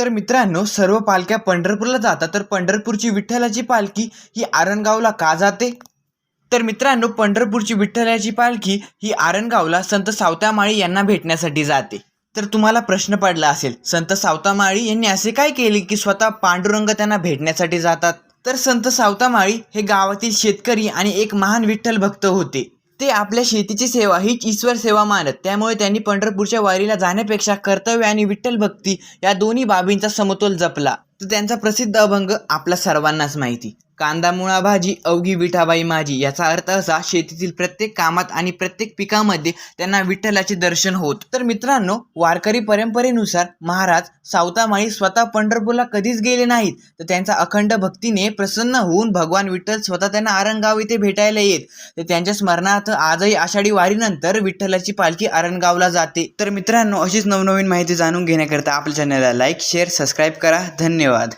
तर मित्रांनो, सर्व पालख्या पंढरपूरला जातात, तर पंढरपूरची विठ्ठलाची पालखी ही आरणगावला का जाते? तर मित्रांनो, पंढरपूरची विठ्ठलाची पालखी ही आरणगावला संत सावतामाळी यांना भेटण्यासाठी जाते. तर तुम्हाला प्रश्न पडला असेल, संत सावतामाळी यांनी असे काय केले की स्वतः पांडुरंग त्यांना भेटण्यासाठी जातात? तर संत सावतामाळी हे गावातील शेतकरी आणि एक महान विठ्ठल भक्त होते. ते आपल्या शेतीची सेवा हीच ईश्वर सेवा मानत, त्यामुळे त्यांनी पंढरपूरच्या वारीला जाण्यापेक्षा कर्तव्य आणि विठ्ठल भक्ती या दोन्ही बाबींचा समतोल जपला. तर त्यांचा प्रसिद्ध अभंग आपल्या सर्वांनाच माहिती, कांदा मुळा भाजी अवघी विठाबाई माझी. याचा अर्थ असा, शेतीतील प्रत्येक कामात आणि प्रत्येक पिकामध्ये त्यांना विठ्ठलाचे दर्शन होत. तर मित्रांनो, वारकरी परंपरेनुसार महाराज सावतामाळी स्वतः पंढरपूरला कधीच गेले नाहीत, तर त्यांचा अखंड भक्तीने प्रसन्न होऊन भगवान विठ्ठल स्वतः त्यांना आरणगाव इथे भेटायला येत. तर त्यांच्या स्मरणार्थ आजही आषाढी वारीनंतर विठ्ठलाची पालखी आरणगावला जाते. तर मित्रांनो, अशीच नवनवीन माहिती जाणून घेण्याकरता आपल्या चॅनलला लाईक, शेअर, सबस्क्राईब करा. धन्यवाद.